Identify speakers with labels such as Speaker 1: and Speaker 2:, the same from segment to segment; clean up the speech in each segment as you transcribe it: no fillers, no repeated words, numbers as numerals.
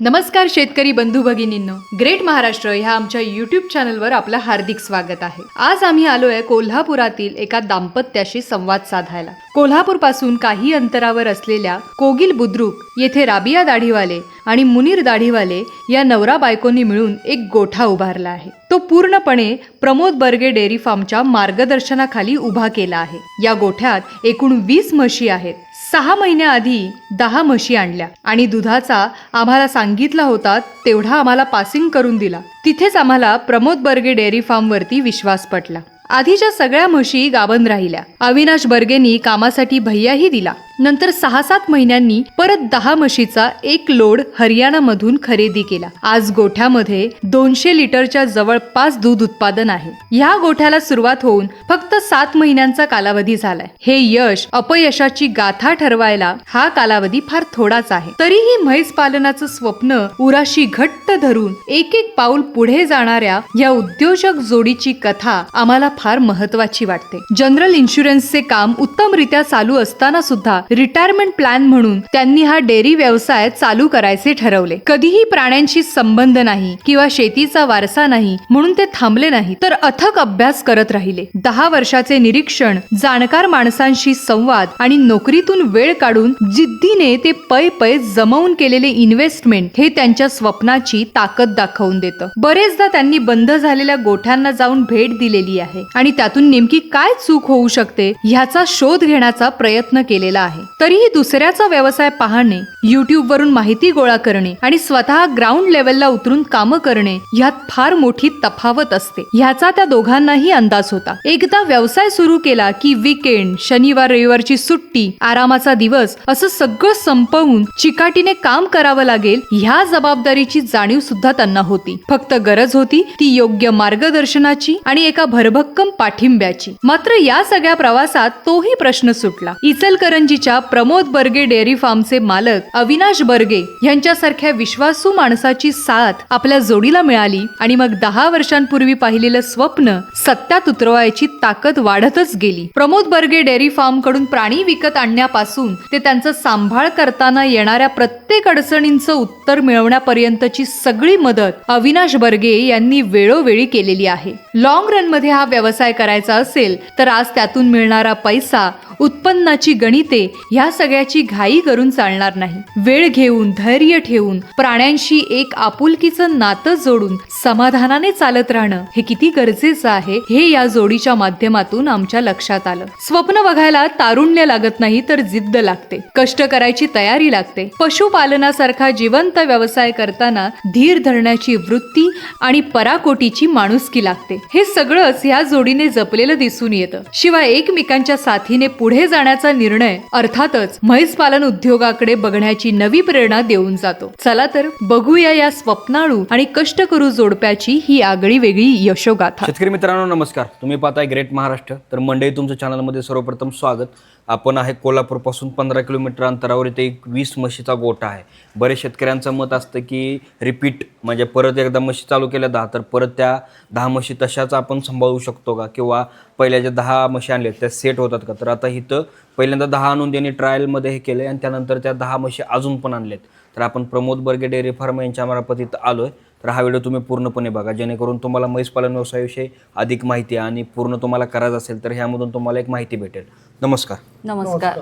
Speaker 1: नमस्कार शेतकरी बंधू भगिनींनो, ग्रेट महाराष्ट्र ह्या आमच्या यूट्यूब चॅनलवर आपलं हार्दिक स्वागत आहे. आज आम्ही आलोय कोल्हापुरातील एका दाम्पत्याशी संवाद साधायला. कोल्हापूरपासून काही अंतरावर असलेल्या कोगिल बुद्रुक येथे राबिया दाढीवाले आणि मुनीर दाढीवाले या नवरा बायकोनी मिळून एक गोठा उभारला आहे. तो पूर्णपणे प्रमोद बर्गे डेअरी फार्मच्या मार्गदर्शनाखाली उभा केला आहे. या गोठ्यात एकूण 20 म्हशी आहेत. 6 महिन्याआधी 10 म्हशी आणल्या आणि दुधाचा आम्हाला सांगितला होता तेवढा आम्हाला पासिंग करून दिला. तिथेच आम्हाला प्रमोद बर्गे डेअरी फार्म वरती विश्वास पटला. आधीच्या सगळ्या म्हशी गाभण राहिल्या. अविनाश बर्गेनी कामासाठी भैयाही दिला. नंतर 6-7 महिन्यांनी परत 10 म्हशीचा एक लोड हरियाणा मधून खरेदी केला. आज गोठ्यामध्ये 200 लिटरच्या जवळपास दूध उत्पादन आहे. ह्या गोठ्याला सुरुवात होऊन फक्त 7 महिन्यांचा कालावधी झालाय. हे यश अपयशाची गाथा ठरवायला हा कालावधी फार थोडाच आहे. तरीही म्हैस पालनाचं स्वप्न उराशी घट्ट धरून एक एक पाऊल पुढे जाणाऱ्या या उद्योजक जोडीची कथा आम्हाला फार महत्वाची वाटते. जनरल इन्शुरन्सचे काम उत्तमरित्या चालू असताना सुद्धा रिटायरमेंट प्लॅन म्हणून त्यांनी हा डेअरी व्यवसाय चालू करायचे ठरवले. कधीही प्राण्यांशी संबंध नाही किंवा शेतीचा वारसा नाही म्हणून ते थांबले नाही, तर अथक अभ्यास करत राहिले. 10 वर्षाचे निरीक्षण, जाणकार माणसांशी संवाद आणि नोकरीतून वेळ काढून जिद्दीने ते पै पै जमवून केलेले इन्व्हेस्टमेंट हे त्यांच्या स्वप्नाची ताकद दाखवून देतं. बरेचदा त्यांनी बंद झालेल्या गोठ्यांना जाऊन भेट दिलेली आहे आणि त्यातून नेमकी काय चूक होऊ शकते ह्याचा शोध घेण्याचा प्रयत्न केलेला आहे. तरीही दुसऱ्याचा व्यवसाय पाहणे, युट्यूब वरून माहिती गोळा करणे आणि स्वतः ग्राउंड लेवलला उतरून कामं करणे ह्यात फार मोठी तफावत असते. ह्याचा त्या दोघांनाही अंदाज होता. एकदा व्यवसाय सुरू केला की वीकेंड, शनिवार रविवारची सुट्टी, आरामाचा दिवस असं सगळं संपवून चिकाटीने काम करावं लागेल ह्या जबाबदारीची जाणीव सुद्धा त्यांना होती. फक्त गरज होती ती योग्य मार्गदर्शनाची आणि एका भरभक्कम पाठिंब्याची. मात्र या सगळ्या प्रवासात तोही प्रश्न सुटला. इचलकरंजीच्या प्रमोद बर्गे डेअरी फार्मचे मालक अविनाश बर्गे यांच्यासारख्या विश्वासू माणसाची साथ आपल्या जोडीला मिळाली आणि मग 10 वर्षांपूर्वी पाहिलेलं स्वप्न सत्यात उतरवायची ताकद वाढतच गेली. प्रमोद बर्गे डेअरी फार्म कडून प्राणी विकत आणण्यापासून ते त्यांचा सांभाळ करताना येणाऱ्या प्रत्येक अडचणींचं उत्तर मिळवण्यापर्यंतची सगळी मदत अविनाश बर्गे यांनी वेळोवेळी केलेली आहे. लॉंग रन मध्ये हा व्यवसाय करायचा असेल तर आज त्यातून मिळणारा पैसा, उत्पन्नाची गणिते ह्या सगळ्याची घाई करून चालणार नाही. वेळ घेऊन, धैर्य ठेवून, प्राण्यांशी एक आपुलकीचं नातं जोडून समाधानाने चालत राहणं हे किती गरजेचं आहे हे या जोडीच्या माध्यमातून आमच्या लक्षात आलं. स्वप्न बघायला तारुण्य लागत नाही तर जिद्द लागते, कष्ट करायची तयारी लागते. पशुपालनासारखा जिवंत व्यवसाय करताना धीर धरण्याची वृत्ती आणि पराकोटीची माणुसकी लागते. हे सगळंच या जोडीने जपलेलं दिसून येतं. शिवाय एकमेकांच्या साथीने पुढे जाण्याचा निर्णय अर्थातच म्हैस पालन उद्योगाकडे बघण्याची नवी प्रेरणा देऊन जातो. चला तर बघूया या स्वप्नाळू आणि कष्टकरू जोडप्याची ही आगळी वेगळी यशोगाथा.
Speaker 2: शेतकरी मित्रांनो नमस्कार. तुम्ही पाहताय ग्रेट महाराष्ट्र. तर मंडळी, तुमच्या चॅनलमध्ये सर्वप्रथम स्वागत. आपण आहे कोल्हापूरपासून 15 किलोमीटर अंतरावर इथे एक 20 म्हशीचा गोठा आहे. बरेच शेतकऱ्यांचं मत असतं की रिपीट म्हणजे परत एकदा म्हशी चालू केल्या 10 तर परत त्या 10 म्हशी तशाच आपण सांभाळू शकतो का, किंवा पहिल्या ज्या 10 म्हशी आणल्या त्या सेट होतात का. तर आता इथं पहिल्यांदा 10 आणून त्यांनी ट्रायलमध्ये हे केलं आणि त्यानंतर त्या 10 म्हशी अजून पण आणल्यात. तर आपण प्रमोद बर्गे डेअरी फार्म यांच्या मार्फत इथं आलो आहे. तर हा व्हिडिओ तुम्ही पूर्णपणे बघा, जेणेकरून तुम्हाला म्हैस पालन व्यवसायाविषयी अधिक माहिती आणि पूर्ण तुम्हाला करायचं असेल तर ह्यामधून तुम्हाला एक माहिती भेटेल. नमस्कार.
Speaker 3: नमस्कार.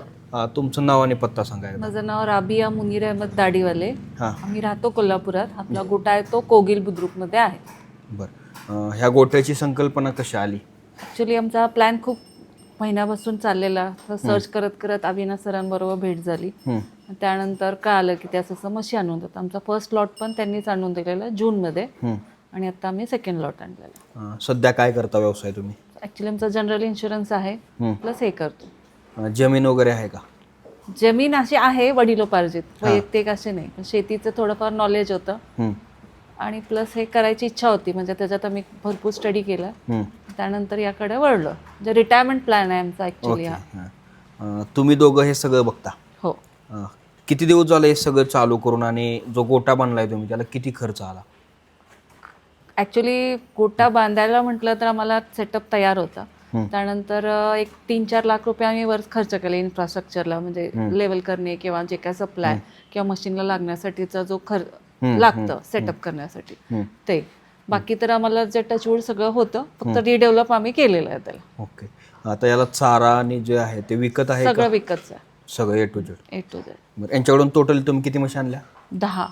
Speaker 2: तुमचं नाव आणि पत्ता सांगा.
Speaker 3: माझं नाव राबिया मुनीर अहमद दाढीवाले. आम्ही राहतो कोल्हापुरात. आपला गोठा आहे तो कोगिल बुद्रुक मध्ये आहे.
Speaker 2: बरं, ह्या गोठ्याची संकल्पना कशी आली?
Speaker 3: ॲक्च्युली आमचा प्लॅन खूप महिन्यापासून चाललेला. सर्च करत करत अविनाश सरांबरोबर भेट झाली. त्यानंतर कळालं की त्याचं असं म्हशी आणून देतात. आमचा फर्स्ट लॉट पण त्यांनीच आणून दिलेला जूनमध्ये आणि आता आम्ही सेकंड लॉट आणलेला.
Speaker 2: सध्या काय करता व्यवसाय तुम्ही?
Speaker 3: ॲक्च्युली आमचा जनरल इन्शुरन्स आहे प्लस हे करतो.
Speaker 2: जमीन वगैरे आहे का?
Speaker 3: जमीन अशी आहे वडिलोपार्जित, वैयक्तिक असे नाही. शेतीचं थोडंफार नॉलेज होतं आणि प्लस हे करायची इच्छा होती. म्हणजे त्याच्यात आम्ही भरपूर स्टडी केला. त्यानंतर याकडे वळलो. म्हणजे रिटायरमेंट प्लॅन आहे आमचा ॲक्च्युली हा.
Speaker 2: तुम्ही दोघं हे सगळं बघता?
Speaker 3: हो.
Speaker 2: किती दिवस झाले हे सगळं चालू करून, आणि जो गोठा बांधलाय तुम्ही त्याला किती खर्च आला?
Speaker 3: ॲक्च्युली गोठा बांधायला म्हटलं तर आम्हाला सेटअप तयार होता. त्यानंतर एक 3-4 लाख रुपये आम्ही वर खर्च केले इन्फ्रास्ट्रक्चरला. म्हणजे लेवल करणे किंवा जे काय सप्लाय किंवा मशीनला लागण्यासाठीचा जो लागतं सेटअप करण्यासाठी ते. बाकी तर आम्हाला जे टचवूड सगळं होतं, फक्त रिडेव्हलप आम्ही केलेलं आहे त्याला.
Speaker 2: ओके. आता याला चारा आणि जे आहे ते विकत आहे
Speaker 3: सगळं
Speaker 2: का?
Speaker 3: विकतच आहे,
Speaker 2: सगळं A to Z.
Speaker 3: A to Z.
Speaker 2: बरं, यांच्याकडून टोटल तुम्ही किती म्हशी आणल्या?
Speaker 3: 10.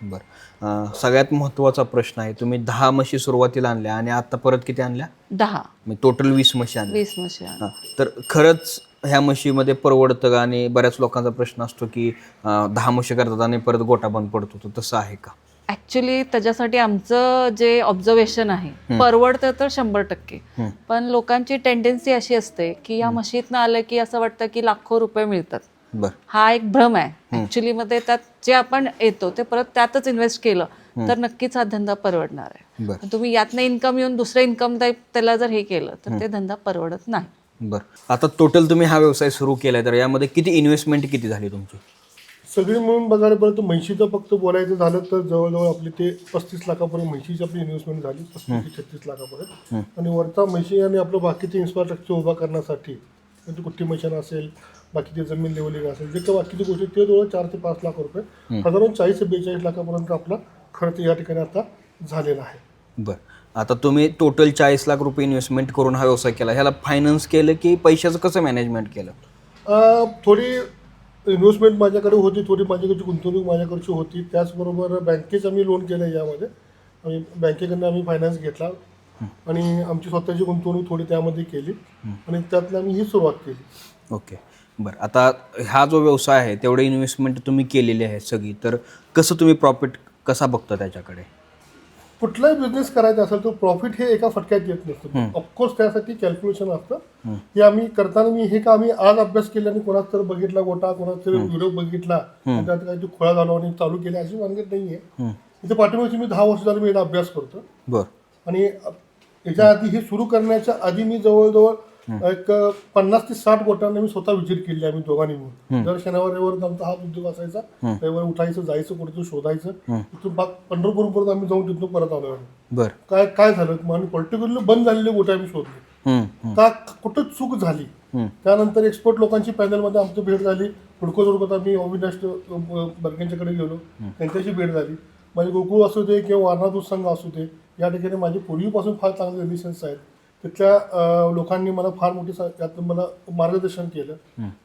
Speaker 2: बरं, सगळ्यात महत्त्वाचा प्रश्न आहे, तुम्ही 10 म्हशी सुरुवातीला आणल्या आणि आता परत किती आणल्या?
Speaker 3: 10.
Speaker 2: मी टोटल 20 म्हशी आणल्या.
Speaker 3: 20 म्हशी आहे.
Speaker 2: हां, तर खरंच ह्या म्हशीमध्ये परवडतं का? आणि बऱ्याच लोकांचा प्रश्न असतो की 10 म्हशी करतात आणि परत गोटा बंद पडतो, तर तसं आहे का?
Speaker 3: ऍक्च्युली त्याच्यासाठी आमचं जे ऑब्झर्वेशन आहे, परवडतं तर 100%. पण लोकांची टेंडन्सी अशी असते की या म्हशीतनं आलं की असं वाटतं की लाखो रुपये मिळतात.
Speaker 2: बरं.
Speaker 3: हा एक भ्रम आहे. ऍक्च्युली मध्ये त्यात जे आपण येतो ते परत त्यातच इन्व्हेस्ट केलं तर नक्कीच हा धंदा परवडणार आहे.
Speaker 2: बरं.
Speaker 3: पण तुम्ही यातनं इन्कम येऊन दुसरं इन्कम त्याला जर हे केलं तर ते धंदा परवडत नाही.
Speaker 2: बरं, आता टोटल तुम्ही हा व्यवसाय सुरू केलाय, तर यामध्ये किती इन्व्हेस्टमेंट किती झाली तुमची?
Speaker 4: सगळी मिळून बघायला परंतु म्हशीचं फक्त बोलायचं झालं तर जवळजवळ आपली ते 35 लाखापर्यंत म्हशीची आपली इन्व्हेस्टमेंट झाली, 35 ते 36 लाखापर्यंत. आणि वरचा म्हशी आणि आपलं बाकीचे इन्फ्रास्ट्रक्चर उभा करण्यासाठी म्हणजे कुट्टी मशीन असेल, बाकीचे जमीन लेवलिंग असेल, जे काही बाकीच्या गोष्टी ते जवळ 4 ते 5 लाख रुपये, साधारण 40 ते 42 लाखापर्यंत आपला खर्च या ठिकाणी आता झालेला आहे.
Speaker 2: बरं, आता तुम्ही टोटल 40 लाख रुपये इन्व्हेस्टमेंट करून हा व्यवसाय केला, ह्याला फायनान्स केलं की पैशाचं कसं मॅनेजमेंट केलं?
Speaker 4: थोडी इन्व्हेस्टमेंट माझ्याकडे होती, थोडी माझ्याकडची गुंतवणूक माझ्याकडची होती. त्याचबरोबर बँकेचं आम्ही लोन केलं यामध्ये. आम्ही बँकेकडनं आम्ही फायनान्स घेतला आणि आमची स्वतःची गुंतवणूक थोडी त्यामध्ये केली आणि त्यातनं आम्ही ही सुरुवात केली.
Speaker 2: ओके. बरं, आता हा जो व्यवसाय आहे तेवढे इन्व्हेस्टमेंट तुम्ही केलेली आहे सगळी, तर कसं तुम्ही प्रॉफिट कसा बघता त्याच्याकडे?
Speaker 4: कुठलाही बिझनेस करायचा असेल तर प्रॉफिट हे एका फटक्यात येत नसतं. ऑफकोर्स त्यासाठी कॅल्क्युलेशन असतं. हे आम्ही करताना मी हे का आम्ही आज अभ्यास केला आणि कोणाच तर बघितला गोटा, कोणाच तरी व्हिडिओ बघितला आणि त्यात काही खोळा झालो आणि चालू केले अशी वानगत नाहीये. इथे पाठीमागची मी 10 वर्ष झाली मी याचा अभ्यास करतो.
Speaker 2: बरं.
Speaker 4: आणि याच्या आधी हे सुरू करण्याच्या आधी मी जवळजवळ एक 50 ते 60 गोट्यांना मी स्वतः विजिट केली आम्ही दोघांनी मिळून. दर शनिवार रविवार आमचा हा उद्योग असायचा. रविवार उठायचं, जायचं कुठेतरी शोधायचं, तिथून पंढरपूरपर्यंत आम्ही जाऊन तिथून परत आलो.
Speaker 2: बरं.
Speaker 4: काय झालं आणि पर्टिक्युलरली बंद झालेले गोटे आम्ही शोधले का, कुठं चूक झाली. त्यानंतर एक्सपर्ट लोकांची पॅनलमध्ये आमची भेट झाली. हुडकत आम्ही अविनाश बर्गेंच्याकडे गेलो, त्यांच्याशी भेट झाली. माझे गोकुळ असू दे किंवा वारणा दूध संघ असू दे, या ठिकाणी माझे पूर्वीपासून फार चांगले रिलेशन्स आहेत. तिथल्या लोकांनी मला फार मोठी यातून मला मार्गदर्शन केलं.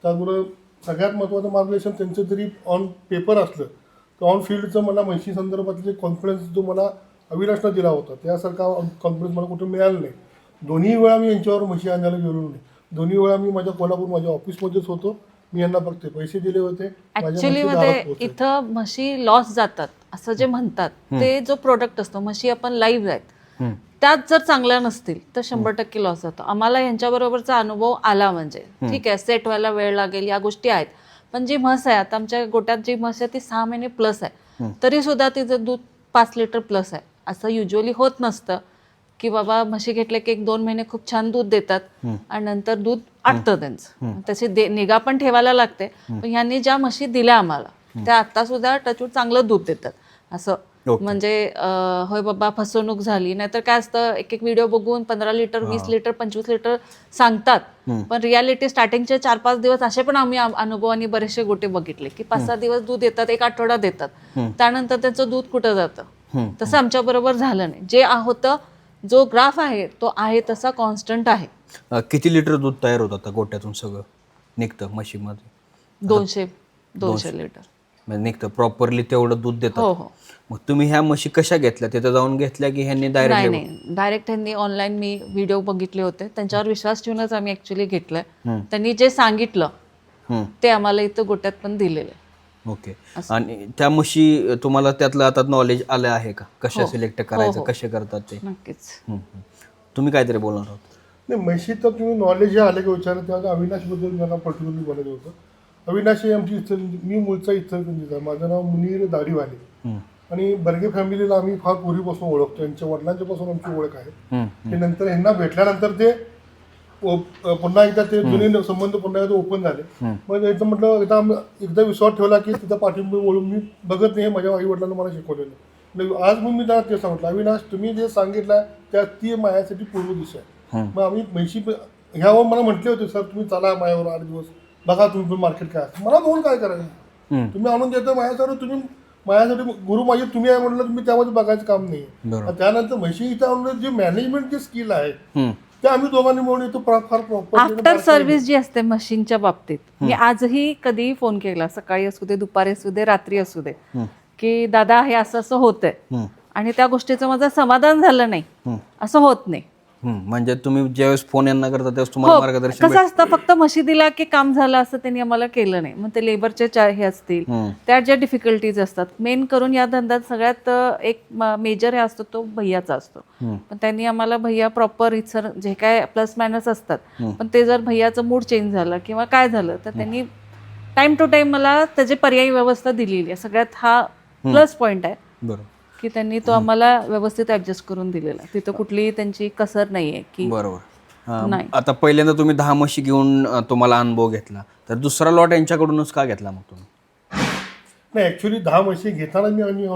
Speaker 4: त्यामुळं सगळ्यात महत्त्वाचं मार्गदर्शन त्यांचं जरी ऑन पेपर असलं तर ऑन फील्डचं मला म्हशी संदर्भातले कॉन्फिडन्स जो मला अविनाशनं दिला होता त्यासारखा कॉन्फिडन्स मला कुठे मिळाला नाही. दोन्ही वेळा मी यांच्यावर म्हशी आणायला गेलो नाही. दोन्ही वेळा मी माझ्या माझ्या ऑफिसमध्येच होतो. मी यांना फक्त पैसे दिले होते.
Speaker 3: ऍक्च्युली मध्ये इथं म्हशी लॉस जातात असं जे म्हणतात ते जो प्रोडक्ट असतो, म्हशी आपण लाईव्ह आहेत त्यात जर चांगल्या नसतील तर 100% लॉस जातो. आम्हाला यांच्याबरोबरचा अनुभव आला. म्हणजे ठीक आहे, सेट व्हायला वेळ लागेल, या गोष्टी आहेत. पण जी म्हस आहे आता आमच्या गोट्यात जी म्हस आहे ती 6 महिने प्लस आहे, तरी सुद्धा तिचं दूध 5 लिटर प्लस आहे. असं युजली होत नसतं की बाबा म्हशी घेतले की 1-2 महिने खूप छान दूध देतात आणि नंतर दूध आटतं त्यांचं. त्याची निगा पण ठेवायला लागते. पण ह्यांनी ज्या म्हशी दिल्या आम्हाला त्या आता सुद्धा टचूड चांगलं दूध देतात. असं म्हणजे होय बाबा फसवणूक झाली, नाहीतर काय असतं, एक व्हिडिओ बघून 15 लिटर 20 लिटर 25 लिटर सांगतात. पण रियालिटी स्टार्टिंगचे 4-5 दिवस असे पण आम्ही अनुभवाने बरेचसे गोटे बघितले की 5-6 दिवस दूध देतात, 1 आठवडा देतात, त्यानंतर त्यांचं दूध कुठं जातं. तसं आमच्या बरोबर झालं नाही. जे होतं, जो ग्राफ आहे तो आहे तसा कॉन्स्टंट आहे.
Speaker 2: किती लिटर दूध तयार होतं आता गोट्यातून सगळं निघतं म्हशीमध्ये?
Speaker 3: 200 लिटर
Speaker 2: निघतं प्रॉपरली, तेवढं दूध देतात.
Speaker 3: हो हो.
Speaker 2: मग तुम्ही ह्या म्हशी कशा घेतल्या? तिथे जाऊन घेतल्या की ह्यांनी डायरेक्ट?
Speaker 3: नाही, डायरेक्ट ह्यांनी ऑनलाईन मी व्हिडिओ बघितले होते, त्यांच्यावर विश्वास ठेवूनच आम्ही ऍक्च्युली घेतलंय. त्यांनी जे सांगितलं ते आम्हाला इथं गोट्यात पण दिलेलं आहे.
Speaker 2: ओके. आणि त्या म्हशी तुम्हाला त्यातलं आता नॉलेज आलं आहे का, कशा सिलेक्ट करायचं, कसे करतात ते?
Speaker 3: नक्कीच.
Speaker 2: तुम्ही काहीतरी बोलणार आहोत?
Speaker 4: नाही, म्हशी तर तुम्ही नॉलेज जे आले का विचारलं तेव्हा अविनाशबद्दल मला पर्टिक्युलरली बोलायचं होतं. अविनाश हे आमची मी मूळचा इचलकरंजीचा, माझं नाव मुनीर दाढीवाले आणि बर्गे फॅमिलीला आम्ही फार पूर्वीपासून ओळखतो. यांच्या वडिलांच्यापासून आमची ओळख आहे. ते नंतर ह्यांना भेटल्यानंतर ते पुन्हा एकदा ते जुने संबंध पुन्हा एकदा ओपन झाले. मग याचं म्हटलं एकदा विश्वास ठेवला की तिथं पाठिंबा वळून मी बघत नाही, माझ्या आई वडिलांना मला शिकवलेलं. आज मग मी त्यांना ते सांगितलं, अविनाश तुम्ही जे सांगितलं त्या ती माझ्यासाठी पूर्व दिशा आहे. मग आम्ही म्हशी ह्यावर मला म्हटले होते, सर तुम्ही चला माझ्यावर 8 दिवस बघा, तुम्ही पण मार्केट काय असतं. मला बघून काय करायचं, तुम्ही आणून देतो माझ्यासर, तुम्ही माझ्यासाठी गुरु माझे तुम्ही आहे म्हटलं मी त्यामध्ये बघायचं काम नाही.
Speaker 2: बरोबर.
Speaker 4: त्यानंतर म्हशी इथं आणून जे मॅनेजमेंट जे स्किल आहे
Speaker 2: हम्म.
Speaker 4: ते आम्ही दोघांनी मिळून इथं फार प्रॉपर
Speaker 3: आफ्टर सर्व्हिस जी असते मशीनच्या बाबतीत, मी आजही कधीही फोन केला, सकाळी असू दे, दुपारी असू दे, रात्री असू दे, की दादा हे असं असं होतंय आणि त्या गोष्टीचं माझं समाधान झालं नाही, असं होत नाही.
Speaker 2: म्हणजे तुम्ही ज्यावेळेस फोन यांना करता त्यावेळेस तुम्हाला मार्गदर्शन
Speaker 3: कसं असतं, फक्त म्हशी दिला की काम झालं असं त्यांनी आम्हाला केलं नाही. मग ते लेबरचे हे असतील, त्या ज्या डिफिकल्टीज असतात, मेन करून या धंद्यात सगळ्यात एक मेजर हे असतो तो भैयाचा असतो. पण त्यांनी आम्हाला भैया प्रॉपर इथसर जे काय प्लस मायनस असतात, पण ते जर भैयाचं मूड चेंज झालं किंवा काय झालं तर त्यांनी टाइम टू टाइम मला त्याची पर्यायी व्यवस्था दिलेली आहे. सगळ्यात हा प्लस पॉईंट आहे
Speaker 2: बरोबर
Speaker 3: की त्यांनी तो आम्हाला व्यवस्थित ऍडजस्ट करून दिलेला. तिथं कुठलीही त्यांची कसर नाहीये की
Speaker 2: बरोबर.
Speaker 3: नाही.
Speaker 2: आता पहिल्यांदा तुम्ही 10 म्हशी घेऊन तुम्हाला अनुभव घेतला, तर दुसरा लॉट यांच्याकडूनच का घेतला मग तुम्ही?
Speaker 4: नाही, ऍक्च्युली 10 म्हशी घेताना मी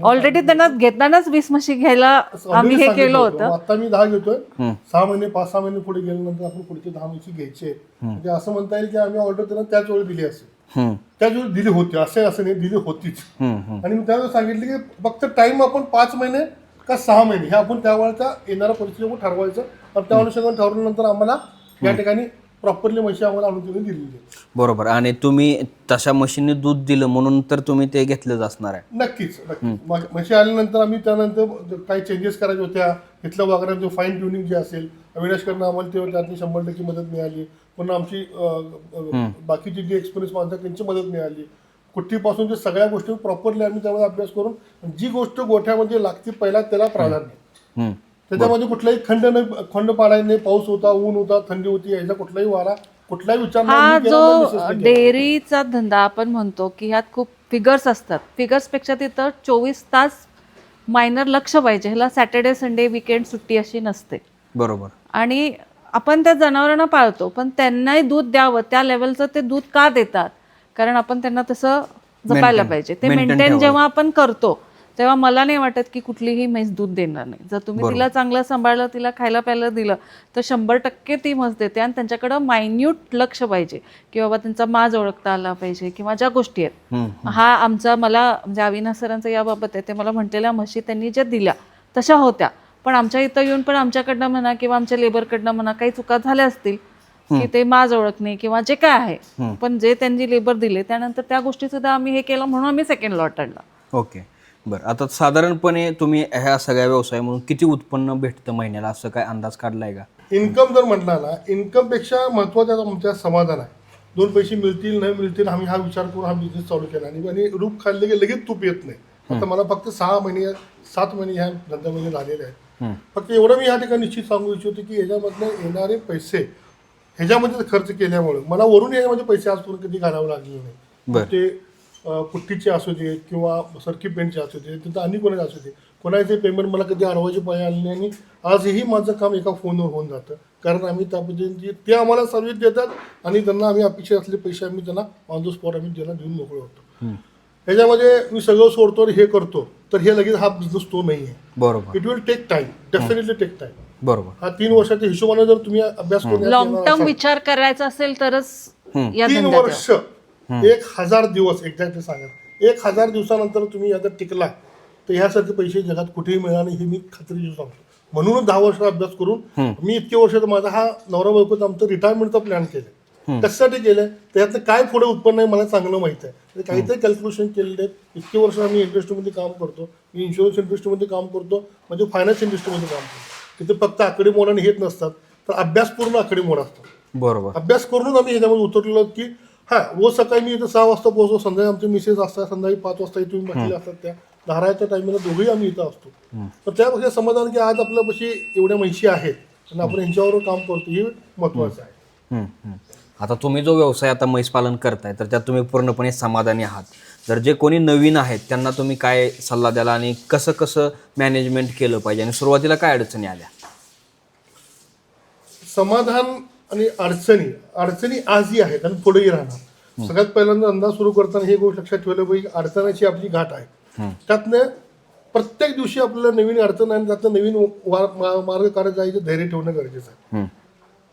Speaker 3: ऑलरेडी त्यांना घेतानाच 20 म्हशी घ्यायला आम्ही हे केलं होतं.
Speaker 4: आता मी 10 घेतोय, 6 महिने 5-6 महिने पुढे गेल्यानंतर आपण पुढचे 10 म्हशी घ्यायचे. म्हणजे असं म्हणता येईल की आम्ही ऑर्डर त्यांना त्याच वेळी दिली असेल, त्याच वेळी दिली होती, असं नाही, दिली होतीच. आणि मी त्यावेळेस सांगितलं की फक्त टाइम आपण 5 महिने का 6 महिने हे आपण त्यावेळेच्या येणाऱ्या परिस्थितीवर ठरवायचं. आणि त्या अनुषंगाने ठरवल्यानंतर आम्हाला या ठिकाणी प्रॉपरली म्हशी आम्हाला आणून दिलेली आहे.
Speaker 2: बरोबर. आणि तुम्ही तशा म्हशींनी दूध दिलं म्हणून तर तुम्ही ते घेतलंच असणार आहे.
Speaker 4: नक्कीच. म्हशी आल्यानंतर आम्ही त्यानंतर काही चेंजेस करायच्या होत्या, इथल्या वागण्याचं फाईन ट्युनिंग जे असेल अविनाशकडनं आम्हाला ते त्यातली 100% मदत मिळाली. पुन्हा आमची बाकीची जी एक्सपिरियन्स माणसं त्यांची मदत मिळाली. कुट्टीपासून जे सगळ्या गोष्टी प्रॉपरली आम्ही त्यामध्ये अभ्यास करून जी गोष्ट गोठ्यामध्ये लागते पहिला त्याला प्राधान्य. त्याच्यामध्ये कुठलाही खंड पाडायला नाही. पाऊस होता, ऊन होता, थंडी होती, याचा कुठलाही वारा कुठलाही विचार
Speaker 3: हा जो डेअरीचा धंदा आपण म्हणतो की ह्यात खूप फिगर्स असतात. फिगर्सपेक्षा तिथं 24 तास मायनर लक्ष पाहिजे. ह्याला सॅटर्डे संडे वीकेंड सुट्टी अशी नसते.
Speaker 2: बरोबर.
Speaker 3: आणि आपण त्या जनावरांना पाळतो, पण त्यांनाही दूध द्यावं त्या लेवलचं ते दूध का देतात? कारण आपण त्यांना तसं जपायला पाहिजे. ते मेंटेन जेव्हा आपण करतो तेव्हा मला नाही वाटत की कुठलीही म्हैस दूध देणार नाही. जर तुम्ही तिला चांगलं सांभाळलं, तिला खायला प्यायला दिलं, तर 100% ती म्हस देते. आणि त्यांच्याकडं मायन्यूट लक्ष पाहिजे की बाबा त्यांचा माज ओळखता आला पाहिजे किंवा ज्या गोष्टी आहेत. हा आमचा मला म्हणजे अविनाश सरांचं याबाबत आहे, ते मला म्हटलेल्या म्हशी त्यांनी ज्या दिल्या तशा होत्या, पण आमच्या इथं येऊन पण आमच्याकडनं म्हणा किंवा आमच्या लेबरकडनं म्हणा काही चुका झाल्या असतील की ते माज ओळखणे किंवा जे काय आहे, पण जे त्यांनी लेबर दिले त्यानंतर त्या गोष्टी सुद्धा आम्ही हे केलं म्हणून आम्ही सेकंड लॉट आणला.
Speaker 2: ओके. बरं. आता साधारणपणे तुम्ही ह्या सगळ्या व्यवसाय म्हणून किती उत्पन्न भेटतं महिन्याला, असं काय अंदाज काढलाय का?
Speaker 4: इन्कम जर म्हटला ना, इन्कमपेक्षा महत्त्वाचं आमच्या समाधान आहे. 2 पैसे मिळतील नाही मिळतील आम्ही हा विचार करून हा बिझनेस चालू केला. आणि रूप खाल्ले की लगेच तूप येत नाही. आता मला फक्त 6 महिने 7 महिने ह्या धंद्यामध्ये झालेले आहेत. फक्त एवढं मी या ठिकाणी निश्चित सांगू इच्छितो की ह्याच्यामधनं येणारे पैसे ह्याच्यामध्ये खर्च केल्यामुळे मला वरून याच्यामध्ये पैसे आजपर्यंत कधी घालावे लागले नाही. ते कुट्टीचे असू दे किंवा सरकी पेंटचे असू दे, तिथं आणि कोणाचे असू दे, कोणाचे पेमेंट मला कधी अडवायचे पाहिजे आले नाही. आणि आजही माझं काम एका फोनवर होऊन जातं, कारण आम्ही त्या पद्धतीने ते आम्हाला सर्व्हिस देतात आणि त्यांना आम्ही अपेक्षा असलेले पैसे आम्ही त्यांना ऑन द स्पॉट आम्ही त्यांना देऊन मोकळे होतो. ह्याच्यामध्ये मी सगळं सोडतो आणि हे करतो तर हे लगेच हा बिझनेस तो नाही आहे.
Speaker 2: बरोबर.
Speaker 4: It will take time, definitely take time.
Speaker 2: बरोबर.
Speaker 4: हा 3 वर्षाच्या हिशोबाने जर तुम्ही अभ्यास करून
Speaker 3: लॉंग टर्म विचार करायचा असेल तरच या
Speaker 4: 3
Speaker 3: धंद्यात
Speaker 4: वर्ष 1000 दिवस एक्झॅक्टली सांगा, 1000 दिवसानंतर तुम्ही आता टिकला तर ह्यासारखे पैसे जगात कुठेही मिळणार नाही हे मी खात्रीशीर सांगतो. म्हणूनच 10 वर्ष अभ्यास करून मी इतके वर्ष माझा हा नवरा बायकोचा आमचं रिटायरमेंटचा प्लॅन केलं. कशासाठी केलं त्यातलं काय पुढे उत्पन्न आहे मला चांगलं माहिती आहे. काहीतरी कॅल्क्युलेशन केलेले आहेत. इतके वर्ष आम्ही इंडस्ट्रीमध्ये काम करतो. मी इन्शुरन्स इंडस्ट्रीमध्ये काम करतो, म्हणजे फायनान्स इंडस्ट्रीमध्ये काम करतो. तिथे फक्त आकडेमोड आणि हेच नसतात, तर अभ्यासपूर्ण आकडेमोड असतात.
Speaker 2: बरोबर.
Speaker 4: अभ्यास करूनच आम्ही ह्याच्यामध्ये उतरलेलो की रोज सकाळी मी इथं 6 वाजता पोहोचतो, संध्याकाळी आमचे मिसेस असतात, संध्याकाळी 5 वाजता इथून बसलेले असतात, त्या धाराच्या टायमिंगला दोघेही आम्ही इथं असतो. तर त्यापेक्षा समाधान की आज आपल्यापाशी एवढ्या म्हशी आहेत आणि आपण यांच्यावर काम करतो हे महत्वाचं आहे.
Speaker 2: आता तुम्ही जो व्यवसाय आता म्हैस पालन करताय तर त्यात तुम्ही पूर्णपणे समाधानी आहात. जर जे कोणी नवीन आहेत त्यांना तुम्ही काय सल्ला द्याल आणि कसं कसं मॅनेजमेंट केलं पाहिजे आणि सुरुवातीला काय अडचणी आल्या? समाधान
Speaker 4: आणि अडचणी आजही आहेत आणि पुढेही राहणार. सगळ्यात पहिल्यांदा धंदा सुरू करताना हे गोष्ट लक्षात ठेवलं पाहिजे, अडचणाची आपली गाठ आहे. त्यातनं प्रत्येक दिवशी आपल्याला नवीन अडचण आहे, त्यातनं नवीन मार्ग काढत जायचं धैर्य ठेवणं गरजेचं आहे.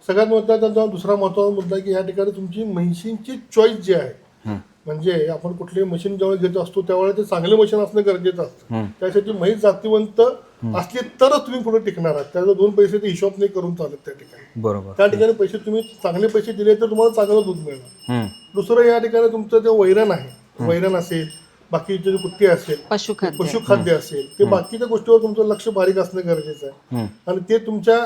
Speaker 4: सगळ्यात महत्त्वाचा दुसरा महत्त्वाचा मुद्दा की या ठिकाणी तुमची म्हशींची चॉईस जी आहे, म्हणजे आपण कुठलेही मशीन जेव्हा घेत असतो त्यावेळेला ते चांगले मशीन असणं गरजेचं असतं. त्यासाठी म्हैस जातीवंत असली तरच तुम्ही पुढे टिकणार आहात. त्याचा 2 पैसे ते हिशोब नाही करून चालत त्या ठिकाणी.
Speaker 2: बरोबर.
Speaker 4: त्या ठिकाणी पैसे तुम्ही चांगले पैसे दिले तर तुम्हाला चांगलं दूध मिळणार. दुसरं या ठिकाणी तुमचं जे वैरण आहे, वैरण असेल, बाकीचे जे कुट्टी असेल, पशुखाद्य असेल, ते बाकीच्या गोष्टीवर तुमचं लक्ष बारीक असणं गरजेचं आहे. आणि ते तुमच्या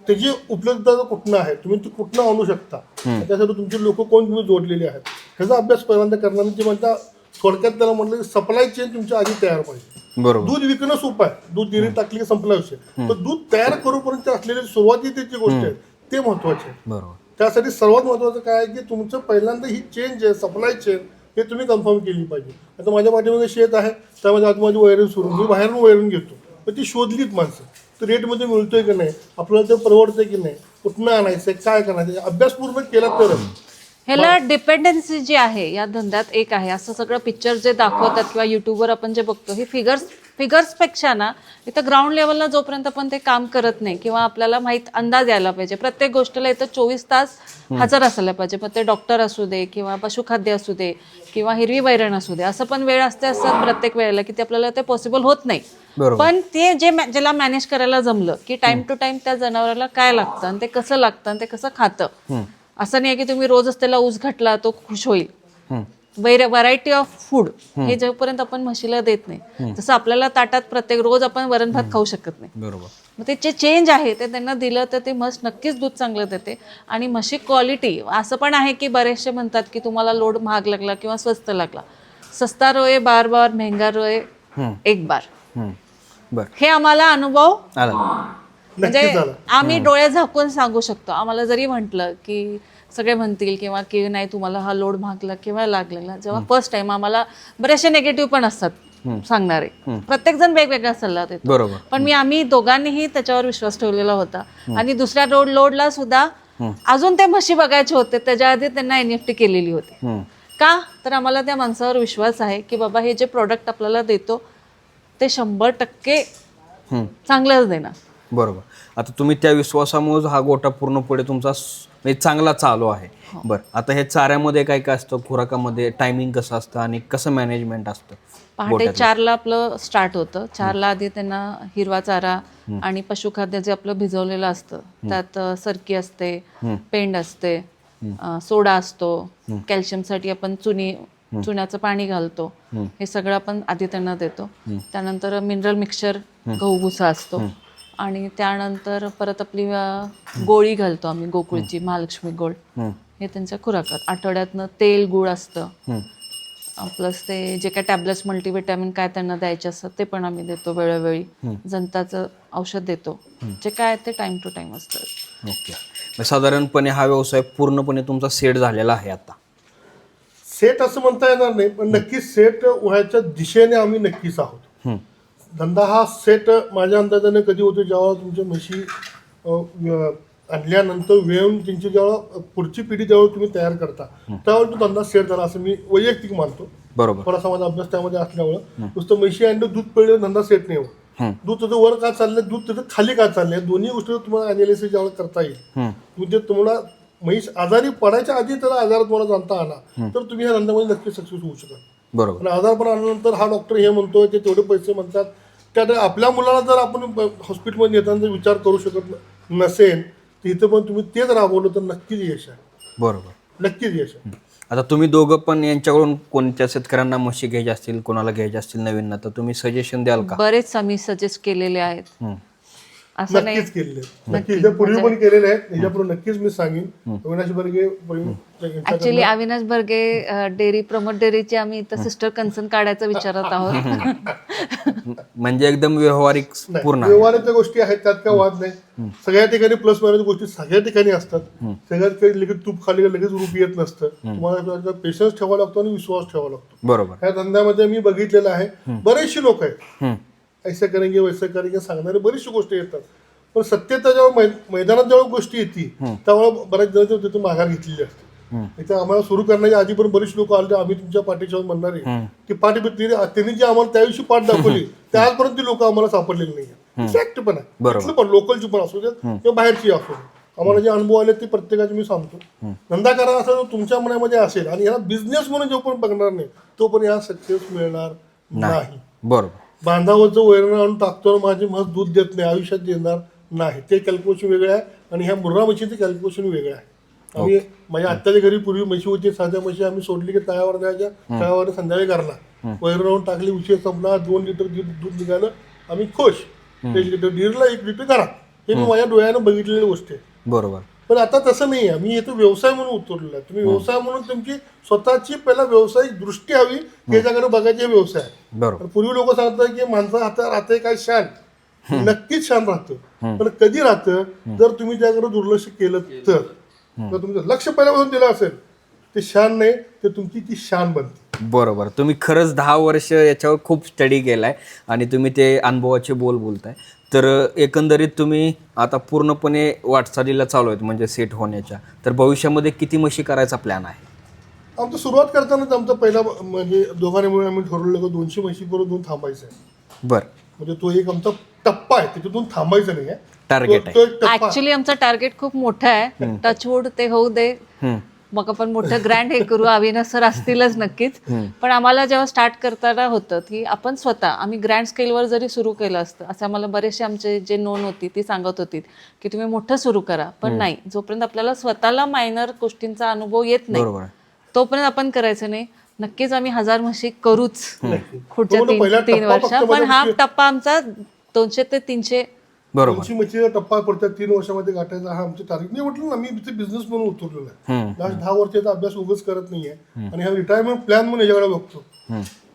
Speaker 4: त्याची उपलब्धता कुठनं आहे, तुम्ही ते कुठनं आणू शकता, त्यासाठी तुमचे लोक कोण तुम्ही जोडलेले आहेत ह्याचा अभ्यास पहिल्यांदा करणार. जे म्हणता थोडक्यात त्याला म्हटलं की सप्लाय चेन तुमच्या आधी तयार पाहिजे.
Speaker 2: बरोबर.
Speaker 4: दूध विकणं सोपं आहे, दूध डेअरी टाकली की संपला विषय. तर दूध तयार करूपर्यंत असलेली सुरुवातीची जी गोष्ट आहे ते महत्वाचे आहे.
Speaker 2: बरोबर.
Speaker 4: त्यासाठी सर्वात महत्वाचं काय आहे की तुमचं पहिल्यांदा ही चेन जे सप्लाय चेन हे तुम्ही कन्फर्म केली पाहिजे. आता माझ्या पाठीमध्ये शेत आहे, त्यामध्ये आतमध्ये वैरण सुरू, मी बाहेरून वैरण घेतो, पण ती शोधलीत माणसं, तर रेटमध्ये मिळतोय की नाही, आपल्याला ते परवडतंय की नाही, कुठनं आणायचं, काय करायचं, अभ्यास पूर्ण केला तरच.
Speaker 3: ह्याला डिपेंडन्सी जी आहे या धंद्यात एक आहे. असं सगळं पिक्चर जे दाखवतात किंवा युट्यूबवर आपण जे बघतो हे फिगर्सपेक्षा ना इथं ग्राउंड लेवलला जोपर्यंत आपण ते काम करत नाही किंवा आपल्याला माहीत अंदाज यायला पाहिजे. प्रत्येक गोष्टीला इथं 24 तास हजर असायला पाहिजे. मग ते डॉक्टर असू दे किंवा पशुखाद्य असू दे किंवा हिरवी वैरण असू दे, असं पण वेळ असतात प्रत्येक वेळेला की ते आपल्याला ते पॉसिबल होत नाही. पण ते ज्याला मॅनेज करायला जमलं की टाइम टू टाइम त्या जनावराला काय लागतं आणि ते कसं लागतं आणि ते कसं खातं, असं नाही की तुम्ही रोजच त्याला ऊस घातला तो खुश होईल. व्हरायटी ऑफ फूड हे जोपर्यंत आपण म्हशीला देत नाही, जसं आपल्याला ताटात प्रत्येक रोज आपण वरण भात खाऊ शकत नाही.
Speaker 2: बरोबर.
Speaker 3: मग ते जे चेंज आहे ते त्यांना दिलं तर ते म्हस नक्कीच दूध चांगलं देते. आणि म्हशी क्वालिटी असं पण आहे की बरेचसे म्हणतात की तुम्हाला लोड महाग लागला किंवा स्वस्त लागला, सस्ता रोये बार बार, महंगा रोये एक बार.
Speaker 2: बर.
Speaker 3: हे आम्हाला अनुभव म्हणजे
Speaker 4: नक्कीच झालं.
Speaker 3: आम्ही डोळे झाकून सांगू शकतो. आम्हाला जरी म्हटलं की सगळे म्हणतील किंवा की नाही तुम्हाला हा लोड महागला किंवा लागलेला, जेव्हा फर्स्ट टाइम आम्हाला बरेचसे निगेटिव्ह पण असतात सांगणारे, प्रत्येक जण वेगवेगळा सल्ला देतो.
Speaker 2: बरोबर.
Speaker 3: पण आम्ही दोघांनीही त्याच्यावर विश्वास ठेवलेला होता. आणि दुसऱ्या लोडला सुद्धा अजून ते म्हशी बघायचे होते, त्याच्या आधी त्यांना NEFT केलेली होती. का तर आम्हाला त्या माणसावर विश्वास आहे की बाबा हे जे प्रोडक्ट आपल्याला देतो ते 100% चांगलंच देणार.
Speaker 2: बरोबर. आता तुम्ही त्या विश्वासामुळे हा गोठा पूर्णपणे तुमचा म्हणजे चांगला चालू आहे. बरं, आता हे चाऱ्यामध्ये काय काय असतं, खुराकामध्ये टायमिंग कसं असतं आणि कसं मॅनेजमेंट असतं?
Speaker 3: पहाटे 4ला आपलं स्टार्ट होतं. 4ला आधी त्यांना हिरवा चारा आणि पशुखाद्य जे आपलं भिजवलेलं असतं त्यात सरकी असते, पेंड असते, सोडा असतो, कॅल्शियमसाठी आपण चुन्याचं पाणी घालतो, हे सगळं आपण आधी त्यांना देतो. त्यानंतर मिनरल मिक्सचर गहू भुसा असतो आणि त्यानंतर परत आपली गोळी घालतो आम्ही, गोकुळची महालक्ष्मी गोल्ड, हे त्यांच्या खुराकात. आठवड्यातनं तेल गुळ असतं, प्लस ते जे काय टॅब्लेट्स मल्टीव्हिटॅमिन काय त्यांना द्यायचे असतात ते पण आम्ही देतो वेळोवेळी. जंताचं औषध देतो, जे काय ते टाइम टू टाइम असतं.
Speaker 2: ओके. साधारणपणे हा व्यवसाय पूर्णपणे तुमचा सेट झालेला आहे आता?
Speaker 4: सेट असं म्हणता येणार नाही, पण नक्कीच सेट व्हायच्या दिशेने आम्ही नक्कीच आहोत. धंदा हा सेट माझ्या अंदाजाने कधी होतो, जेव्हा तुमच्या म्हशी आणल्यानंतर वेळून त्यांची जेव्हा पुढची पिढी जेव्हा तुम्ही तयार करता त्यावेळी तो धंदा सेट झाला असं मी वैयक्तिक मानतो.
Speaker 2: बरोबर.
Speaker 4: थोडासा माझा अभ्यास त्यामध्ये असल्यामुळं नुसतं म्हशी आणलं दूध पिळलं धंदा सेट नाही होत. दूध त्याचं वर का चाललंय, दूध त्याचं खाली का चाललंय, दोन्ही गोष्टी तुम्हाला अनालिसिस ज्यावेळेला करता येईल. म्हणजे तुम्हाला म्हैस आजारी पडायच्या आधी त्याला आजार तुम्हाला जाणता आला तर तुम्ही ह्या धंद्यामध्ये नक्की सक्सेस होऊ शकता.
Speaker 2: बरोबर.
Speaker 4: आणि आजारपण आल्यानंतर हा डॉक्टर हे म्हणतोय ते तेवढे पैसे म्हणतात, त्यात आपल्या मुलाला जर आपण हॉस्पिटलमध्ये येताना जर विचार करू शकत नसेल तर इथं पण तुम्ही तेच राबवलं तर नक्कीच यश आहे.
Speaker 2: बरोबर,
Speaker 4: नक्कीच यश आहे.
Speaker 2: आता तुम्ही दोघं पण यांच्याकडून कोणत्या शेतकऱ्यांना म्हशी घ्यायच्या असतील, कोणाला घ्यायच्या असतील नवीन, तर तुम्ही सजेशन द्याल का?
Speaker 3: बरेच आम्ही सजेस्ट केलेले आहेत. असं नाही
Speaker 4: नक्कीच केलेले नक्की याच्या पूर्वी पण केलेले आहेत. याच्यापुढे नक्कीच मी सांगेन. Avinash Barge
Speaker 3: actually Avinash Barge dairy promote डेअरीची आम्ही इथं सिस्टर कन्सर्न काढायचा विचारत आहोत.
Speaker 2: म्हणजे एकदम व्यवहारिक पूर्ण
Speaker 4: व्यवहाराच्या गोष्टी आहेत, त्यात काय वाद नाही. सगळ्या ठिकाणी प्लस मायनस गोष्टी सगळ्या ठिकाणी असतात. सगळ्यात काही लगेच तूप खाली लगेच रूप येत नसतं. तुम्हाला पेशन्स ठेवावा लागतो आणि विश्वास ठेवावा लागतो.
Speaker 2: बरोबर.
Speaker 4: ह्या धंद्यामध्ये मी बघितलेलं आहे, बरेचसे लोक आहेत ऐसे करेंगे वैसे करेंगे सांगणारे बरीचशी गोष्टी येतात, पण सत्यता जेव्हा मैदानात जेव्हा गोष्टी येते त्यावेळेला बऱ्याच जण तिथून माघार घेतलेली असते. इथे आम्हाला सुरू करण्याच्या आधी पण बरेचसे लोक आले, आम्ही तुमच्या पाठीच्या म्हणणारे की पाठी त्यांनी जी आम्हाला त्याविषयी पाठ दाखवली त्या आजपर्यंत ती लोक आम्हाला सापडलेली नाही. फॅक्ट पण आहे, पण लोकलची पण असू देत किंवा बाहेरची असू दे, आम्हाला जे अनुभव आले ते प्रत्येकाचे मी सांगतो. धंदा करा असं जर तुमच्या मनामध्ये असेल आणि याला बिझनेस म्हणून जो पण बघणार नाही तो पण या सक्सेस मिळणार नाही.
Speaker 2: बरोबर.
Speaker 4: बांधावरचं वैरण आणून टाकतो माझी म्हस दूध देत नाही आयुष्यात देणार नाही, ते कॅल्क्युलेशन वेगळं आहे. आणि ह्या मुर्रा म्हशीचं कॅल्क्युलेशन वेगळं आहे. आम्ही माझ्या आत्याच्या घरी पूर्वी म्हशी होती, साध्या म्हशी आम्ही सोडली की तळ्यावर द्यायच्या, तळ्यावर संध्याकाळी घरला वैरण आणून टाकली, उशीर संपला, 2 लिटर दूध निघालं, आम्ही खुश. 1 लिटर डिरला 1 लिटर घरात. हे मी माझ्या डोळ्यानं बघितलेली गोष्ट आहे.
Speaker 2: बरोबर.
Speaker 4: पण आता तसं नाही आहे. मी इथं व्यवसाय म्हणून उतरलेला आहे. तुम्ही व्यवसाय म्हणून तुमची स्वतःची पहिला व्यावसायिक दृष्टी हवी, याच्याकडे बघायचे व्यवसाय आहे.
Speaker 2: बरोबर.
Speaker 4: पूर्वी लोक सांगतात की माणसं हातात राहतंय काय शान, नक्कीच शान राहतं. पण कधी राहतं जर तुम्ही त्याकडे दुर्लक्ष केलं तर तुमचं लक्ष पहिल्यापासून दिलं असेल ते शान नाही, ते तुमची ती शान बनते.
Speaker 2: बरोबर. तुम्ही खरंच 10 वर्ष याच्यावर खूप स्टडी केलाय आणि तुम्ही ते अनुभवाचे बोलताय. तर एकंदरीत तुम्ही आता पूर्णपणे वाटचालीला चालू आहेत म्हणजे सेट होण्याच्या. तर भविष्यामध्ये किती म्हशी करायचा प्लॅन आहे?
Speaker 4: आमचं सुरुवात करतानाच आमचा पहिला म्हणजे दोघांनी मिळून आम्ही ठरवलं की 200 म्हशी करून थांबायचं आहे.
Speaker 2: बरं.
Speaker 4: म्हणजे तो एक आमचा टप्पा आहे, त्याच्यातून थांबायचं नाही आहे.
Speaker 2: टार्गेट आहे.
Speaker 4: तो एक टप्पा
Speaker 3: ऍक्च्युली आमचं टार्गेट खूप मोठं आहे. टचवूड ते होऊ दे, मग आपण मोठं ग्रँड हे करू. अविनाश सर असतीलच नक्कीच. पण आम्हाला जेव्हा स्टार्ट करताना होतं की आपण स्वतः आम्ही ग्रँड स्केलवर जरी सुरू केलं असतं, असं आम्हाला बरेचसे आमचे जे नोन होती ती सांगत होती की तुम्ही मोठं सुरू करा. पण नाही, जोपर्यंत आपल्याला स्वतःला मायनर गोष्टींचा अनुभव येत नाही
Speaker 2: बरोबर.
Speaker 3: तोपर्यंत आपण करायचं नाही. नक्कीच आम्ही 1000 म्हशी करूच पुढच्या
Speaker 4: तो पहिला
Speaker 3: 3
Speaker 4: टप्पा
Speaker 3: वर्षात.
Speaker 4: फक्त
Speaker 3: पण हा
Speaker 4: म्हणजे
Speaker 3: टप्पा आमचा 200 ते 300
Speaker 2: बरोबर.
Speaker 4: 200 म्हशीचा टप्पा पुढच्या 3 वर्षामध्ये गाठायचा हा आमचं टार्गेट. नाही म्हटलं ना, मी इथे बिझनेस म्हणून उतरलेला आहे. लास्ट 10 वर्षाचा अभ्यास उगाच करत नाहीये आणि हा रिटायरमेंट प्लॅन म्हणून याच्याकडे बघतो.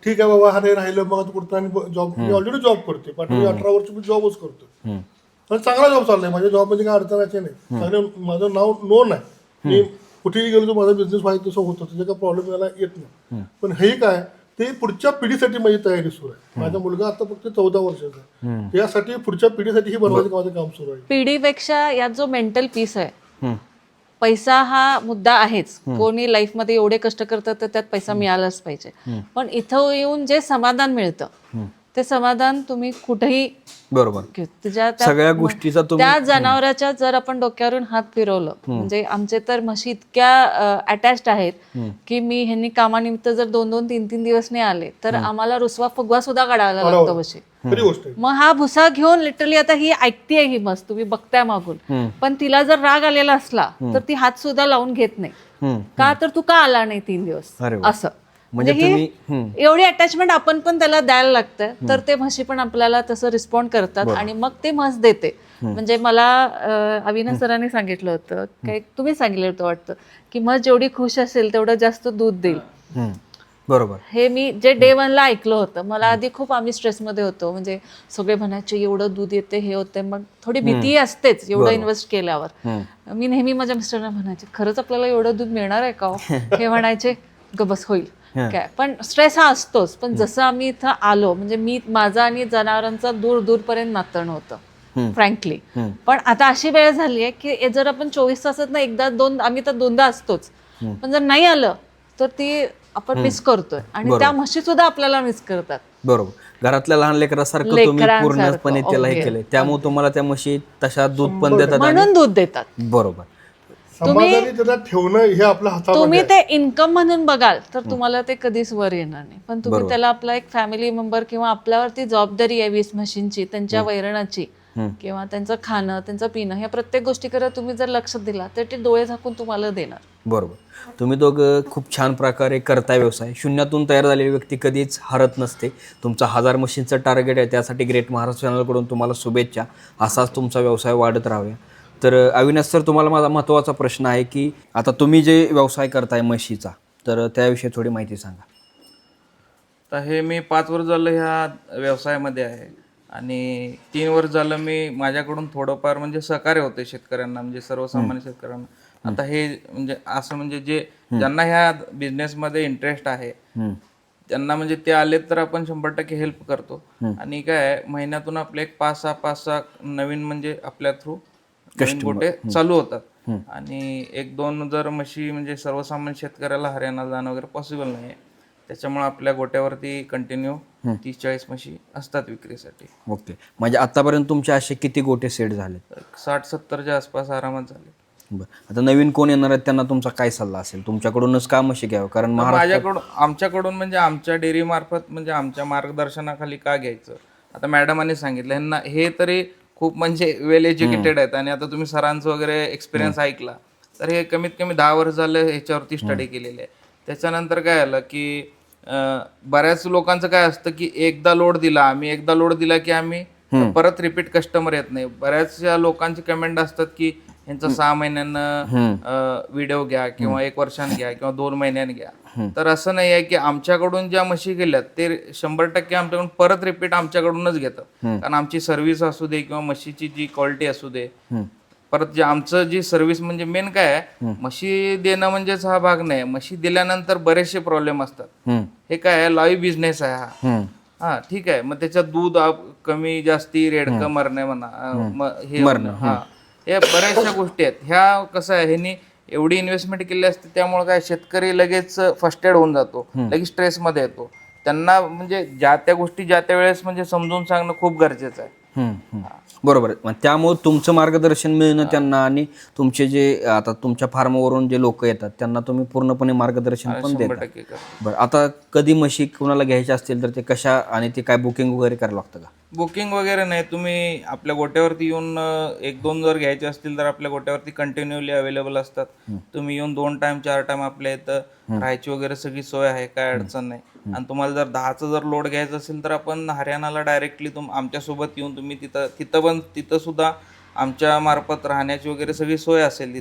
Speaker 4: ठीक आहे बाबा, हा नाही राहिलं मग आता कुठं आणि जॉब, मी ऑलरेडी जॉब करते, पाठवली 18 वर्ष मी जॉबच करतो आणि चांगला जॉब चाललाय. माझ्या जॉबमध्ये काय अडचणाचे नाही. चांगलं माझं नाव नोन आहे. मी कुठेही गेलो तर माझा बिझनेस व्हायचं तसं होतं, त्याचा काही प्रॉब्लेम यायला येत नाही. पण हे काय, ते पुढच्या पिढीसाठी माझी तयारी सुरू आहे. माझा मुलगा आता फक्त 14 वर्षाचा आहे. त्यासाठी पुढच्या पिढीसाठी ही बनवायचं माझं काम सुरू आहे.
Speaker 3: पिढीपेक्षा यात जो मेंटल पीस आहे, पैसा हा मुद्दा आहेच. कोणी लाईफमध्ये एवढे कष्ट करतात तर त्यात पैसा मिळालाच पाहिजे. पण इथं येऊन जे समाधान मिळतं ते समाधान तुम्ही कुठेही
Speaker 2: बरोबर. सगळ्या गोष्टीचा
Speaker 3: त्या जनावराच्या जर आपण डोक्यावरून हात फिरवलं, म्हणजे आमचे तर म्हशी इतक्या अटॅच्ड आहेत की मी ह्यांनी कामानिमित्त जर 2-2, 3-3 दिवस नाही आले तर आम्हाला रुसवा फुगवा सुद्धा काढायला लागतो म्हशी.
Speaker 4: खरी गोष्ट आहे.
Speaker 3: मग हा भुसा घेऊन लिटरली आता ही ऐकतीये ही म्हस, तुम्ही बघताय मागून, पण तिला जर राग आलेला असला तर ती हात सुद्धा लावून घेत नाही. का तर तू का आला नाही 3 दिवस, असं. म्हणजे ही एवढी अटॅचमेंट आपण पण त्याला द्यायला लागतं, तर ते म्हशी पण आपल्याला तसं रिस्पॉन्ड करतात आणि मग ते म्हस देते. म्हणजे मला अविनाश सरांनी सांगितलं होतं, काही तुम्ही सांगितलं होतं वाटतं, की म्हस जेवढी खुश असेल तेवढं जास्त दूध देईल.
Speaker 2: बरोबर.
Speaker 3: हे मी जे Day 1 ला ऐकलं होतं. मला आधी खूप आम्ही स्ट्रेसमध्ये होतो, म्हणजे सगळे म्हणायचे एवढं दूध येते, हे होते, मग थोडी भीती असतेच एवढं इन्व्हेस्ट केल्यावर. मी नेहमी माझ्या मिस्टरांना म्हणायचे खरंच आपल्याला एवढं दूध मिळणार आहे का हो? हे म्हणायचे बस होईल काय. पण स्ट्रेस हा असतोच. पण जसं आम्ही इथं आलो, म्हणजे माझा आणि जनावरांचा दूर दूरपर्यंत नातं होतं फ्रँकली. पण आता अशी वेळ झाली आहे की जर आपण 24 तासात ना एकदा आम्ही तर 2दा असतोच, पण जर नाही आलं तर ती आपण मिस करतोय आणि त्या म्हशी सुद्धा आपल्याला मिस करतात.
Speaker 2: बरोबर. घरातल्या लहान लेकरासारखं तुम्ही पूर्णपणे त्याला हे केलंय, त्यामुळे तुम्हाला त्या म्हशी तशा दूध पण देतात
Speaker 3: म्हणून दूध देतात.
Speaker 2: बरोबर.
Speaker 4: समाधानी त्याला ठेवणं हे आपल्या हातामध्ये.
Speaker 3: तुम्ही ते इन्कम म्हणून बघाल तर तुम्हाला ते कधीच वर येणार नाही. पण तुम्ही त्याला आपला एक फॅमिली मेंबर किंवा आपल्यावरती जबाबदारी आहे 20 म्हशींची, त्यांच्या वैरणाची किंवा त्यांचं खाणं, त्यांचं पिणं, ह्या प्रत्येक गोष्टीकडे तुम्ही जर लक्ष दिला तर ते डोळे झाकून तुम्हाला देणार.
Speaker 2: बरोबर. तुम्ही दोघं खूप छान प्रकारे करताय व्यवसाय. शून्यातून तयार झालेली व्यक्ती कधीच हरत नसते. तुमचा 1000 म्हशींचं टार्गेट आहे, त्यासाठी ग्रेट महाराष्ट्र चॅनलकडून तुम्हाला शुभेच्छा. असाच तुमचा व्यवसाय वाढत राहूया. तर अविनाश सर, तुम्हाला माझा महत्त्वाचा प्रश्न आहे की आता तुम्ही जे व्यवसाय करताय म्हशीचा, तर त्याविषयी थोडी माहिती सांगा.
Speaker 5: तर हे मी 5 वर्ष झालं ह्या व्यवसायामध्ये आहे आणि 3 वर्ष झालं मी माझ्याकडून थोडंफार म्हणजे सहकार्य होते शेतकऱ्यांना, म्हणजे सर्वसामान्य शेतकऱ्यांना. आता हे म्हणजे असं म्हणजे जे ज्यांना ह्या बिझनेसमध्ये इंटरेस्ट आहे त्यांना म्हणजे ते आले तर आपण 100% हेल्प करतो. आणि काय महिन्यातून आपले एक 5-6 नवीन म्हणजे आपल्या थ्रू नवीन गोटे चालू होतात. आणि 1-2 जर म्हशी म्हणजे सर्वसामान्य शेतकऱ्याला हरियाणा जाणं वगैरे पॉसिबल नाही आहे, त्याच्यामुळे आपल्या गोट्यावरती कंटिन्यू 30-40 म्हशी असतात विक्रीसाठी.
Speaker 2: ओके. म्हणजे आतापर्यंत तुमचे असे किती गोटे सेट झाले?
Speaker 5: 60-70च्या आसपास आरामात झाले.
Speaker 2: बरं. आता नवीन कोण येणार आहेत त्यांना तुमचा काय सल्ला असेल? तुमच्याकडूनच का म्हशी घ्यावं? कारण
Speaker 5: आमच्याकडून म्हणजे आमच्या डेअरी मार्फत म्हणजे आमच्या मार्गदर्शनाखाली का घ्यायचं? आता मॅडमांनी सांगितलं ह्यांना, हे तरी खूप म्हणजे वेल एज्युकेटेड आहेत आणि आता तुम्ही सरांचं वगैरे एक्सपिरियन्स ऐकला तर हे कमीत कमी 10 वर्ष झालं ह्याच्यावरती स्टडी केलेली आहे. त्याच्यानंतर काय आलं की बऱ्याच लोकांचं काय असतं की एकदा लोड दिला की आम्ही परत रिपीट कस्टमर येत नाही. बऱ्याचशा लोकांची कमेंट असतात की यांचा 6 महिन्यानं व्हिडिओ घ्या किंवा 1 वर्षानं घ्या किंवा 2 महिन्यानं घ्या. तर असं नाही आहे की आमच्याकडून ज्या म्हशी गेल्यात ते 100% आमच्याकडून परत रिपीट आमच्याकडूनच घेतात. कारण आमची सर्व्हिस असू दे किंवा म्हशीची जी क्वालिटी असू दे, परत जे आमचं जी सर्व्हिस म्हणजे मेन काय आहे, म्हशी देणं म्हणजेच हा भाग नाही. म्हशी दिल्यानंतर बरेचसे प्रॉब्लेम असतात. हे काय आहे, लाईव्ह बिझनेस आहे हा. ठीक आहे, मग त्याच्यात दूध कमी जास्ती, रेडकं मरणे म्हणा, हे हा, हे बऱ्याचशा गोष्टी आहेत. ह्या कसं आहे, ह्यांनी एवढी इन्व्हेस्टमेंट केली असते त्यामुळे काय शेतकरी लगेच फर्स्टेड होऊन जातो, लगेच स्ट्रेसमध्ये येतो. त्यांना म्हणजे ज्या त्या गोष्टी ज्या त्या वेळेस म्हणजे समजून सांगणं खूप गरजेचं आहे.
Speaker 2: बरोबर आहे. त्यामुळे तुमचं मार्गदर्शन मिळणं त्यांना आणि तुमचे जे आता तुमच्या फार्मवरून जे लोक येतात त्यांना तुम्ही पूर्णपणे मार्गदर्शन पण देता.
Speaker 5: 100% कर.
Speaker 2: बरं, आता कधी म्हशी कुणाला घ्यायच्या असतील तर ते कशा आणि ते काय बुकिंग वगैरे करायला लागतं का?
Speaker 5: बुकिंग वगैरे नाही, तुम्ही आपल्या गोट्यावरती येऊन 1-2 जर घ्यायचे असतील तर आपल्या गोट्यावरती कंटिन्युअली अवेलेबल असतात. तुम्ही येऊन 2 टाइम 4 टाइम आपल्या इथं राहायची वगैरे सगळी सोय आहे, काय अडचण नाही. आणि तुम्हाला जर 10चं जर लोड घ्यायचं असेल तर आपण हरियाणाला डायरेक्टली आमच्यासोबत येऊन तुम्ही तिथं सुद्धा आमच्या मार्फत राहण्याची वगैरे सगळी सोय असेल.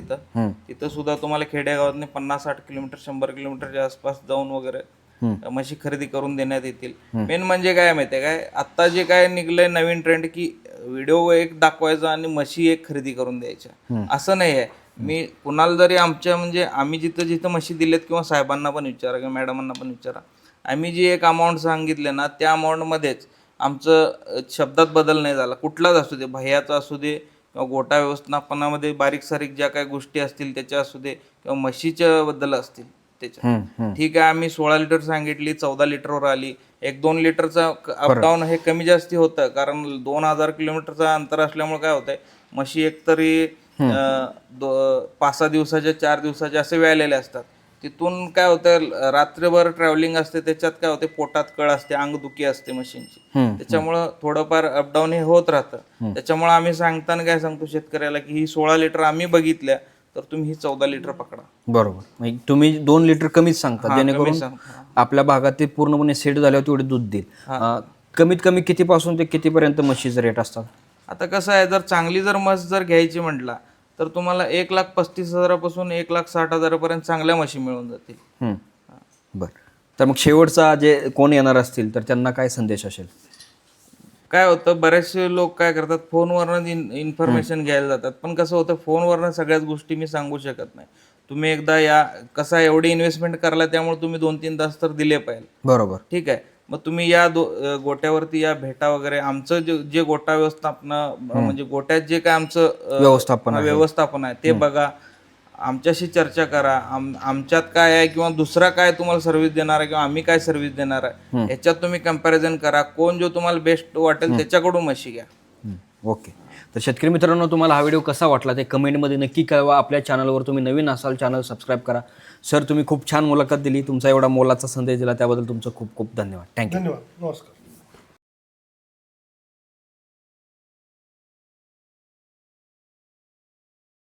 Speaker 5: तिथं सुद्धा तुम्हाला खेडेगावातने 50-60 किलोमीटर 100 किलोमीटरच्या आसपास जाऊन वगैरे म्हशी खरेदी करून देण्यात येतील. मेन म्हणजे काय माहितीये काय, आता जे काय निघलंय नवीन ट्रेंड की व्हिडिओ एक दाखवायचा आणि म्हशी एक खरेदी करून द्यायच्या, असं नाही आहे. मी कुणाला जरी आमच्या म्हणजे आम्ही जिथं म्हशी दिलेत किंवा साहेबांना पण विचारा किंवा मॅडमांना पण विचारा, आम्ही जी एक अमाऊंट सांगितले ना त्या अमाऊंटमध्येच आमचं शब्दात बदल नाही झाला. कुठलाच असू दे, भैयाचा असू दे किंवा गोटा व्यवस्थापनामध्ये बारीक सारीक ज्या काही गोष्टी असतील त्याच्या असू दे किंवा म्हशीच्या बद्दल असतील त्याच्या, ठीक आहे. आम्ही 16 लिटर सांगितली, 14 लिटरवर आली. 1-2 लिटरचा अपडाऊन हे कमी जास्ती होतं, कारण 2000 किलोमीटरचा अंतर असल्यामुळे काय होतंय, म्हशी एकतरी 5-6 दिवसाच्या 4 दिवसाच्या असे व्यायलेले असतात. तिथून काय होतं, रात्रभर ट्रॅव्हलिंग असते, त्याच्यात काय होते, पोटात कळ असते, अंगदुखी असते म्हशींची, त्याच्यामुळं थोडंफार अपडाऊन हे होत राहतं. त्याच्यामुळे आम्ही सांगताना काय सांगतो शेतकऱ्याला की ही 16 लिटर आम्ही बघितल्या तर तुम्ही ही 14 लिटर पकडा.
Speaker 2: बरोबर. तुम्ही 2 लिटर कमीच सांगता जेणेकरून आपल्या भागात ते पूर्णपणे सेट झाल्यावर तेवढे दूध देईल. कमीत कमी कितीपासून ते कितीपर्यंत म्हशीचे रेट असतात?
Speaker 5: आता कसं आहे, जर चांगली जर म्हस जर घ्यायची म्हटला तर तुम्हाला 1,35,000 पासून 1,60,000 पर्यंत चांगल्या म्हशी मिळून जातील.
Speaker 2: बरं, तर मग शेवटचा जे कोण येणार असतील तर त्यांना काय संदेश असेल?
Speaker 5: काय होतं, बरेचसे लोक काय करतात, फोनवरनं इन्फॉर्मेशन घ्यायला जातात. पण कसं होतं, फोनवरनं सगळ्याच गोष्टी मी सांगू शकत नाही. तुम्ही एकदा कसं आहे, एवढी इन्व्हेस्टमेंट करायला त्यामुळे तुम्ही 2-3 तास तर दिले पाहिजे.
Speaker 2: बरोबर.
Speaker 5: ठीक आहे, मग तुम्ही या गोट्यावरती या भेटा वगैरे. आमचं जे गोटा व्यवस्थापन म्हणजे गोट्यात जे काय आमचं व्यवस्थापन आहे ते बघा, आमच्याशी चर्चा करा. आमच्यात काय आहे किंवा दुसरा काय तुम्हाला सर्व्हिस देणार आहे किंवा आम्ही काय सर्व्हिस देणार आहे ह्याच्यात तुम्ही कंपॅरिझन करा. कोण जो तुम्हाला बेस्ट वाटेल त्याच्याकडून म्हशी घ्या.
Speaker 2: ओके. तर शेतकरी मित्रांनो, तुम्हाला हा व्हिडिओ कसा वाटला ते कमेंटमध्ये नक्की कळवा. आपल्या चॅनलवर तुम्ही नवीन असाल, चॅनल सबस्क्राईब करा. सर, तुम्ही खूप छान मुलाखत दिली. तुमचा एवढा मोलाचा संदेश दिला त्याबद्दल तुमचं खूप खूप धन्यवाद. थँक्यू.
Speaker 4: धन्यवाद. नमस्कार.